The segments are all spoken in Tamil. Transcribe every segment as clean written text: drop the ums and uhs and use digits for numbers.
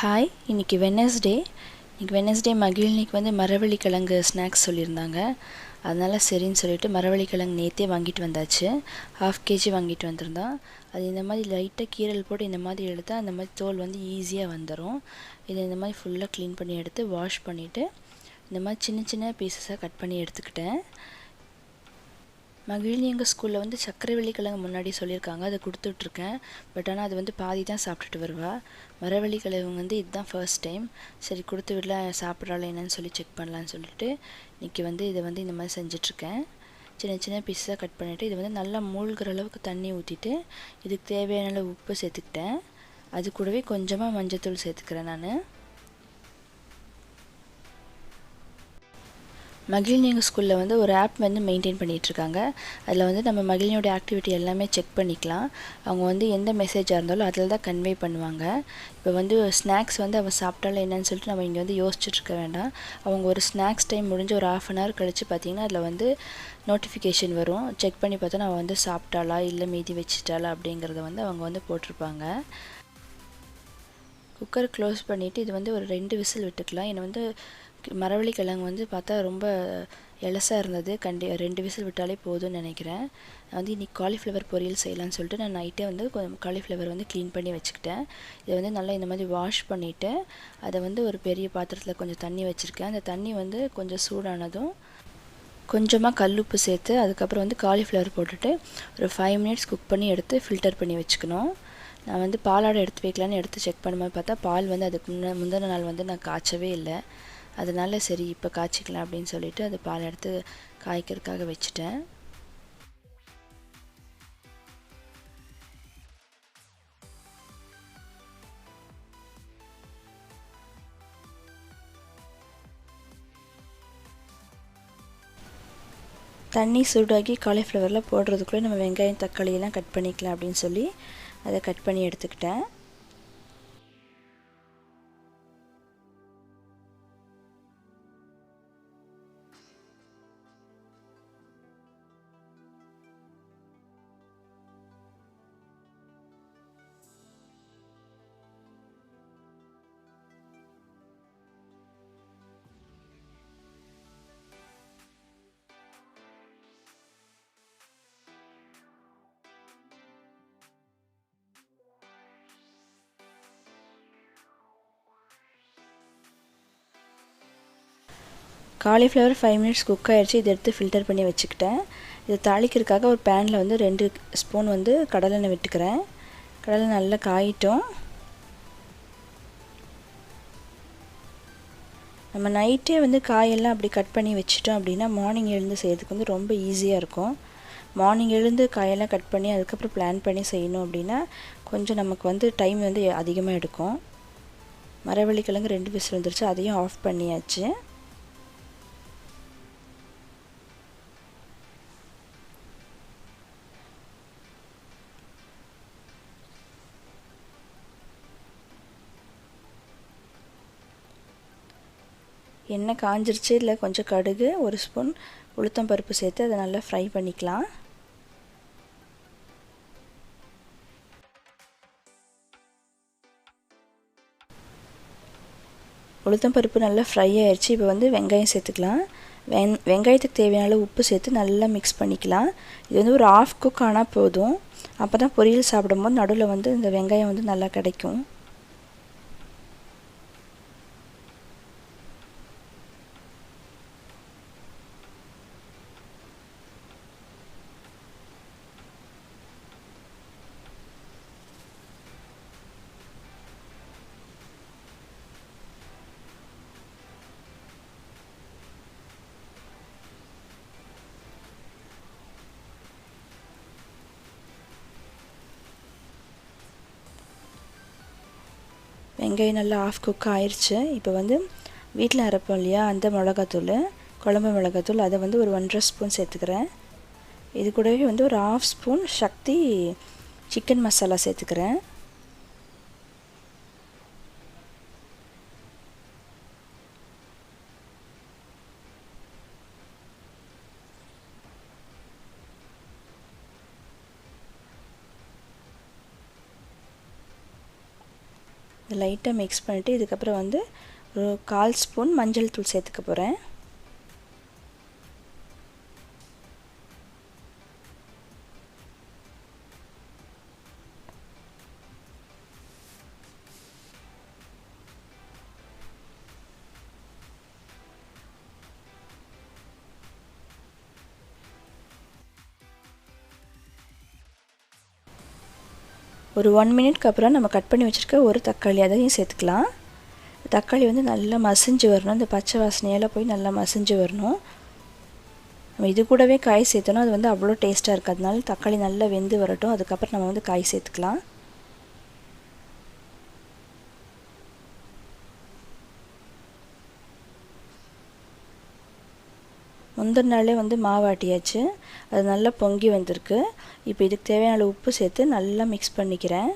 ஹாய், இன்றைக்கி வெனஸ்டே மகிழ்னிக்கு வந்து மரவள்ளிக்கிழங்கு ஸ்நாக்ஸ் சொல்லியிருந்தாங்க. அதனால் சரின்னு சொல்லிட்டு மரவள்ளிக்கிழங்கு நேற்றே வாங்கிட்டு வந்தாச்சு. 1/2 kg வாங்கிட்டு வந்திருந்தோம். அது இந்த மாதிரி லைட்டாக கீரல் போட்டு இந்த மாதிரி எடுத்தால் அந்த மாதிரி தோல் வந்து ஈஸியாக வந்துடும். இதை இந்த மாதிரி ஃபுல்லாக க்ளீன் பண்ணி எடுத்து வாஷ் பண்ணிவிட்டு இந்த மாதிரி சின்ன சின்ன பீசஸாக கட் பண்ணி எடுத்துக்கிட்டேன். மகிழ்னி எங்கள் ஸ்கூலில் வந்து சக்கரவள்ளிக்கிழங்கு முன்னாடி சொல்லியிருக்காங்க, அதை கொடுத்துட்ருக்கேன். பட் ஆனால் அது வந்து பாதி தான் சாப்பிட்டுட்டு வருவா. மரவள்ளிக்கிழங்கு வந்து இதுதான் ஃபர்ஸ்ட் டைம். சரி கொடுத்து விடல, சாப்பிட்றாள் என்னன்னு சொல்லி செக் பண்ணலான்னு சொல்லிட்டு இன்றைக்கி வந்து இதை வந்து இந்த மாதிரி செஞ்சிட்ருக்கேன். சின்ன சின்ன பீஸாக கட் பண்ணிவிட்டு இது வந்து நல்லா மூழ்கிற அளவுக்கு தண்ணி ஊற்றிட்டு இதுக்கு தேவையான அளவு உப்பு சேர்த்துக்கிட்டேன். அது கூடவே கொஞ்சமாக மஞ்சத்தூள் சேர்த்துக்கிறேன். நான் மகிழ்னி எங்கள் ஸ்கூலில் வந்து ஒரு ஆப் வந்து மெயின்டைன் பண்ணிகிட்ருக்காங்க. அதில் வந்து நம்ம மகிழ்னியோட ஆக்டிவிட்டி எல்லாமே செக் பண்ணிக்கலாம். அவங்க வந்து எந்த மெசேஜாக இருந்தாலும் அதில் தான் கன்வே பண்ணுவாங்க. இப்போ வந்து ஸ்நாக்ஸ் வந்து அவள் சாப்பிட்டாலும் என்னன்னு சொல்லிட்டு நம்ம இங்கே வந்து யோசிச்சுட்ருக்க வேண்டாம். அவங்க ஒரு ஸ்நாக்ஸ் டைம் முடிஞ்சு ஒரு 1/2 hour கழித்து பார்த்திங்கன்னா அதில் வந்து நோட்டிஃபிகேஷன் வரும். செக் பண்ணி பார்த்தா அவள் வந்து சாப்பிட்டாளா இல்லை மீதி வச்சுட்டாளா அப்படிங்கிறத வந்து அவங்க வந்து போட்டிருப்பாங்க. குக்கர் க்ளோஸ் பண்ணிவிட்டு இது வந்து ஒரு 2 விசில் விட்டுக்கலாம். என்னை வந்து மரவள்ளிக்கிழங்கு வந்து பார்த்தா ரொம்ப எலசாக இருந்தது. 2 விசில் விட்டாலே போதும்னு நினைக்கிறேன். நான் வந்து இன்றைக்கி காலிஃப்ளவர் பொரியல் செய்யலான்னு சொல்லிட்டு நான் நைட்டே வந்து காலிஃப்ளவர் வந்து க்ளீன் பண்ணி வச்சுக்கிட்டேன். இதை வந்து நல்லா இந்த மாதிரி வாஷ் பண்ணிவிட்டு அதை வந்து ஒரு பெரிய பாத்திரத்தில் கொஞ்சம் தண்ணி வச்சுருக்கேன். அந்த தண்ணி வந்து கொஞ்சம் சூடானதும் கொஞ்சமாக கல்லுப்பு சேர்த்து அதுக்கப்புறம் வந்து காலிஃப்ளவர் போட்டுட்டு ஒரு 5 minutes குக் பண்ணி எடுத்து ஃபில்டர் பண்ணி வச்சுக்கணும். நான் வந்து பாலாடை எடுத்து வைக்கலான்னு எடுத்து செக் பண்ணும்போது பார்த்தா பால் வந்து அதுக்கு முந்தின நாள் வந்து நான் காய்ச்சவே இல்லை. அதனால் சரி இப்போ காய்ச்சிக்கலாம் அப்படின்னு சொல்லிட்டு அது பால் எடுத்து காய்க்கிறதுக்காக வச்சுட்டேன். தண்ணி சூடாகி காலிஃப்ளவரில் போடுறதுக்குள்ளே நம்ம வெங்காயம் தக்காளியெல்லாம் கட் பண்ணிக்கலாம் அப்படின்னு சொல்லி அதை கட் பண்ணி எடுத்துக்கிட்டேன். காலிஃப்ளவர் 5 minutes குக் ஆகிடுச்சு. இதை எடுத்து ஃபில்டர் பண்ணி வச்சுக்கிட்டேன். இதை தாளிக்கிறதுக்காக ஒரு பேனில் வந்து 2 ஸ்பூன் வந்து கடலெண்ணெய் விட்டுக்கிறேன். கடலை நல்லா காயிட்டும். நம்ம நைட்டே வந்து காயெல்லாம் அப்படி கட் பண்ணி வச்சிட்டோம் அப்படின்னா மார்னிங் எழுந்து செய்கிறதுக்கு வந்து ரொம்ப ஈஸியாக இருக்கும். மார்னிங் எழுந்து காயெல்லாம் கட் பண்ணி அதுக்கப்புறம் பிளான் பண்ணி செய்யணும் அப்படின்னா கொஞ்சம் நமக்கு வந்து டைம் வந்து அதிகமாக எடுக்கும். மரவள்ளிக்கிழங்கு 2 விசில் வந்துருச்சு, அதையும் ஆஃப் பண்ணியாச்சு. எண்ணெய் காஞ்சிருச்சு. இதில் கொஞ்சம் கடுகு, 1 ஸ்பூன் உளுத்தம் பருப்பு சேர்த்து அதை நல்லா ஃப்ரை பண்ணிக்கலாம். உளுத்தம் பருப்பு நல்லா ஃப்ரை ஆயிடுச்சு. இப்போ வந்து வெங்காயம் சேர்த்துக்கலாம். வெங்காயத்துக்கு தேவையான அளவு உப்பு சேர்த்து நல்லா மிக்ஸ் பண்ணிக்கலாம். இது வந்து ஒரு 1/2 குக் ஆனால் போதும். அப்போ தான் பொரியல் சாப்பிடும்போது நடுவில் வந்து இந்த வெங்காயம் வந்து நல்லா கிடைக்கும். வெங்காயம் நல்லா 1/2 குக் ஆயிடுச்சு. இப்போ வந்து வீட்டில் அரைப்போம் இல்லையா, அந்த மிளகாத்தூள், குழம்பு மிளகாத்தூள், அதை வந்து ஒரு 1.5 ஸ்பூன் சேர்த்துக்கிறேன். இது கூடவே வந்து ஒரு 1/2 ஸ்பூன் சக்தி சிக்கன் மசாலா சேர்த்துக்கிறேன். லைட்டாக மிக்ஸ் பண்ணிவிட்டு இதுக்கப்புறம் வந்து ஒரு 1/4 ஸ்பூன் மஞ்சள் தூள் சேர்த்துக்க போகிறேன். ஒரு 1 மினிட்க்கு அப்புறம் நம்ம கட் பண்ணி வச்சுருக்க ஒரு தக்காளி அதையும் சேர்த்துக்கலாம். தக்காளி வந்து நல்லா மசிஞ்சு வரணும். இந்த பச்சை வாசனையெல்லாம் போய் நல்லா மசிஞ்சு வரணும். நம்ம இது கூடவே காய் சேர்த்தோன்னா அது வந்து அவ்வளோ டேஸ்ட்டாக இருக்குது. அதனால தக்காளி நல்லா வெந்து வரட்டும். அதுக்கப்புறம் நம்ம வந்து காய் சேர்த்துக்கலாம். முந்தின நாளே வந்து மாவாட்டியாச்சு. அது நல்லா பொங்கி வந்திருக்கு. இப்போ இதுக்கு தேவையான உப்பு சேர்த்து நல்லா மிக்ஸ் பண்ணிக்கிறேன்.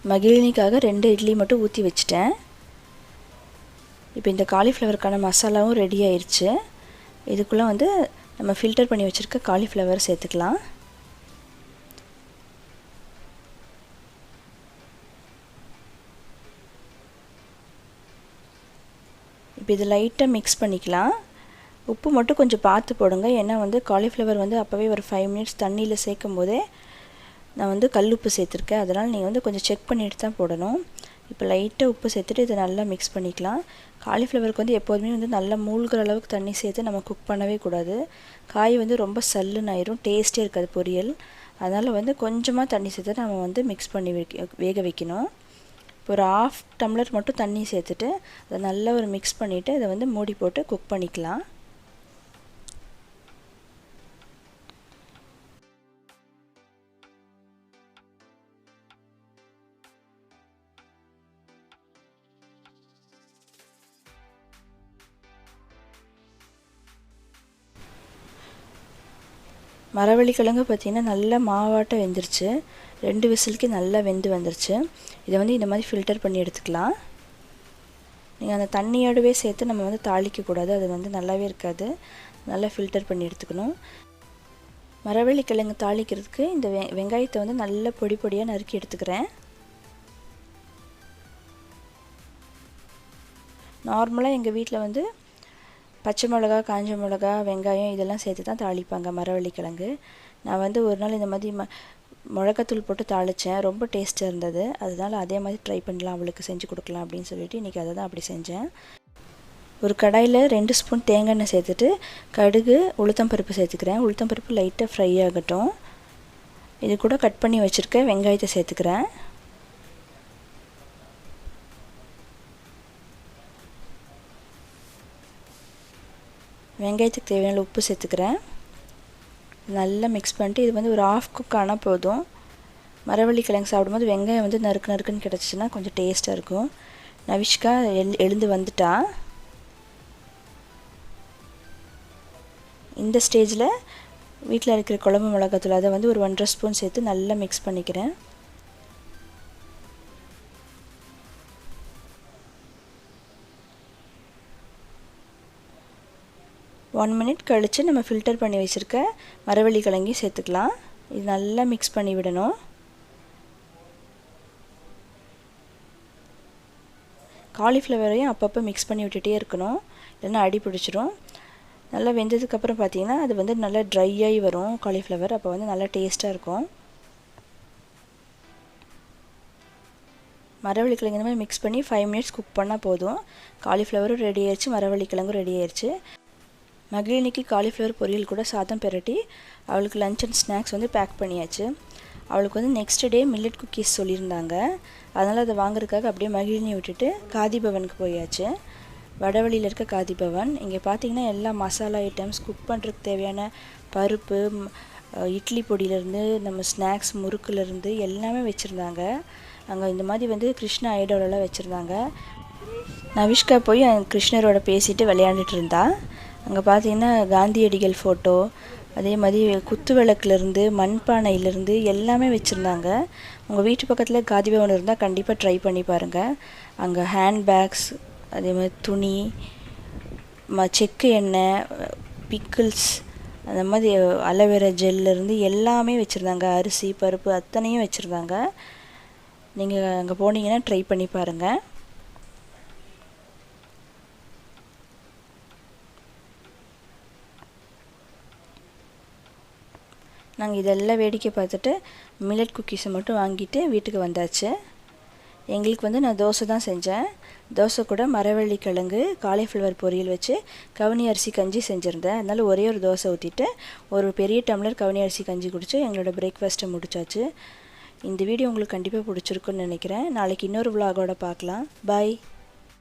மகிழினிக்காக 2 இட்லி மட்டும் ஊற்றி வச்சுட்டேன். இப்போ இந்த காலிஃப்ளவருக்கான மசாலாவும் ரெடி ஆயிடுச்சு. இதுக்குள்ளே வந்து நம்ம ஃபில்டர் பண்ணி வச்சுருக்க காலிஃப்ளவர் சேர்த்துக்கலாம். இப்போ இது லைட்டாக மிக்ஸ் பண்ணிக்கலாம். உப்பு மட்டும் கொஞ்சம் பார்த்து போடுங்க. ஏன்னா வந்து காலிஃப்ளவர் வந்து அப்போவே ஒரு 5 மினிட்ஸ் தண்ணியில் சேர்க்கும் போதே நான் வந்து கல் உப்பு சேர்த்துருக்கேன். அதனால் நீங்கள் வந்து கொஞ்சம் செக் பண்ணிட்டு தான் போடணும். இப்போ லைட்டாக உப்பு சேர்த்துட்டு இதை நல்லா மிக்ஸ் பண்ணிக்கலாம். காலிஃப்ளவருக்கு வந்து எப்போதுமே வந்து நல்லா மூழ்கிற அளவுக்கு தண்ணி சேர்த்து நம்ம குக் பண்ணவே கூடாது. காய் வந்து ரொம்ப சல்லுன்னு ஆயிரும், டேஸ்ட்டே இருக்காது பொரியல். அதனால் வந்து கொஞ்சமாக தண்ணி சேர்த்து நம்ம வந்து மிக்ஸ் பண்ணி வேக வைக்கணும். இப்போ ஒரு 1/2 டம்ளர் மட்டும் தண்ணி சேர்த்துட்டு அதை நல்லா ஒரு மிக்ஸ் பண்ணிவிட்டு அதை வந்து மூடி போட்டு குக் பண்ணிக்கலாம். மரவள்ளிக்கிழங்கு பார்த்திங்கன்னா நல்லா மாவாட்டம் வெந்துருச்சு. 2 விசிலுக்கு நல்லா வெந்து வந்துருச்சு. இதை வந்து இந்த மாதிரி ஃபில்டர் பண்ணி எடுத்துக்கலாம். நீங்கள் அந்த தண்ணியோடவே சேர்த்து நம்ம வந்து தாளிக்கக்கூடாது, அது வந்து நல்லாவே இருக்காது. நல்லா ஃபில்டர் பண்ணி எடுத்துக்கணும். மரவள்ளிக்கிழங்கு தாளிக்கிறதுக்கு இந்த வெங்காயத்தை வந்து நல்லா பொடி பொடியாக நறுக்கி எடுத்துக்கிறேன். நார்மலாக எங்கள் வீட்டில் வந்து பச்சை மிளகா, காஞ்ச மிளகா, வெங்காயம் இதெல்லாம் சேர்த்து தான் தாளிப்பாங்க மரவள்ளிக்கிழங்கு. நான் வந்து ஒரு நாள் இந்த மாதிரி மிளகாத்தூள் போட்டு தாளித்தேன். ரொம்ப டேஸ்ட்டாக இருந்தது. அதனால் அதே மாதிரி ட்ரை பண்ணலாம், அவளுக்கு செஞ்சு கொடுக்கலாம் அப்படின்னு சொல்லிட்டு இன்றைக்கி அதை தான் அப்படி செஞ்சேன். ஒரு கடாயில் 2 ஸ்பூன் தேங்காய் எண்ணெய் சேர்த்துட்டு கடுகு, உளுத்தம்பருப்பு சேர்த்துக்கிறேன். உளுத்தம்பருப்பு லைட்டாக ஃப்ரை ஆகட்டும். இது கூட கட் பண்ணி வச்சுருக்க வெங்காயத்தை சேர்த்துக்கிறேன். வெங்காயத்துக்கு தேவையான உப்பு சேர்த்துக்கிறேன். நல்லா மிக்ஸ் பண்ணிட்டு இது வந்து ஒரு 1/2 குக் ஆனால் போதும். மரவள்ளிக்கிழங்கு சாப்பிடும்போது வெங்காயம் வந்து நறுக்கு நறுக்குன்னு கிடச்சிச்சின்னா கொஞ்சம் டேஸ்ட்டாக இருக்கும். நவிஷ்கா எழுந்து வந்துட்டா. இந்த ஸ்டேஜில் வீட்டில் இருக்கிற குழம்பு மிளகாத்தூள் அதை வந்து ஒரு 1.5 ஸ்பூன் சேர்த்து நல்லா மிக்ஸ் பண்ணிக்கிறேன். ஒன் மினிட் கழித்து நம்ம ஃபில்டர் பண்ணி வச்சுருக்க மரவள்ளிக்கிழங்கையும் சேர்த்துக்கலாம். இது நல்லா மிக்ஸ் பண்ணி விடணும். காலிஃப்ளவரையும் அப்பப்போ மிக்ஸ் பண்ணி விட்டுட்டே இருக்கணும், இல்லைன்னா அடி பிடிச்சிரும். நல்லா வெந்ததுக்கப்புறம் பார்த்திங்கன்னா அது வந்து நல்லா ட்ரை ஆகி வரும் காலிஃப்ளவர். அப்போ வந்து நல்லா டேஸ்ட்டாக இருக்கும். மரவள்ளிக்கிழங்கு இந்த மாதிரி மிக்ஸ் பண்ணி 5 மினிட்ஸ் குக் பண்ணால் போதும். காலிஃப்ளவரும் ரெடி ஆயிடுச்சு, மரவள்ளிக்கிழங்கும் ரெடி ஆயிடுச்சு. மகிழினிக்கு காலிஃப்ளவர் பொரியல் கூட சாதம் பெரட்டி அவளுக்கு லஞ்ச் அண்ட் ஸ்நாக்ஸ் வந்து பேக் பண்ணியாச்சு. அவளுக்கு வந்து நெக்ஸ்ட் டே மில்லட் குக்கீஸ் சொல்லியிருந்தாங்க. அதனால் அதை வாங்குறதுக்காக அப்படியே மகிழினி விட்டுட்டு காதி பவனுக்கு போயாச்சு. வடவழியில் இருக்க காதி பவன். இங்கே பார்த்தீங்கன்னா எல்லா மசாலா ஐட்டம்ஸ், குக் பண்ணுறதுக்கு தேவையான பருப்பு, இட்லி பொடியிலேருந்து நம்ம ஸ்நாக்ஸ் முறுக்குலேருந்து எல்லாமே வச்சுருந்தாங்க. அங்கே இந்த மாதிரி வந்து கிருஷ்ண ஐடோலெல்லாம் வச்சுருந்தாங்க. நவிஷ்கா போய் கிருஷ்ணரோட பேசிட்டு விளையாண்டுட்டு இருந்தா. அங்கே பார்த்தீங்கன்னா காந்தியடிகள் ஃபோட்டோ, அதே மாதிரி குத்து விளக்குலேருந்து மண்பானையிலேருந்து எல்லாமே வச்சுருந்தாங்க. உங்கள் வீட்டு பக்கத்தில் காதி பவன் இருந்தால் கண்டிப்பாக ட்ரை பண்ணி பாருங்கள். அங்கே ஹேண்ட் பேக்ஸ், அதே மாதிரி துணி, செக்கு எண்ணெய், பிக்கிள்ஸ், அந்த மாதிரி அலோவேரா ஜெல்லேருந்து எல்லாமே வச்சுருந்தாங்க. அரிசி பருப்பு அத்தனையும் வச்சுருந்தாங்க. நீங்கள் அங்கே போனீங்கன்னா ட்ரை பண்ணி பாருங்கள். நாங்கள் இதெல்லாம் வேடிக்கை பார்த்துட்டு மில்லட் குக்கீஸை மட்டும் வாங்கிட்டு வீட்டுக்கு வந்தாச்சு. எங்களுக்கு வந்து நான் தோசை தான் செஞ்சேன். தோசை கூட மரவள்ளி கிழங்கு, காலிஃப்ளவர் பொரியல் வச்சு கவுனி அரிசி கஞ்சி செஞ்சுருந்தேன். அதனால் ஒரே ஒரு தோசை ஊற்றிட்டு ஒரு பெரிய டம்ளர் கவுனி அரிசி கஞ்சி குடித்து எங்களோட பிரேக்ஃபாஸ்ட்டை முடிச்சாச்சு. இந்த வீடியோ உங்களுக்கு கண்டிப்பாக பிடிச்சிருக்குன்னு நினைக்கிறேன். நாளைக்கு இன்னொரு விலாகோட பார்க்கலாம். பாய்.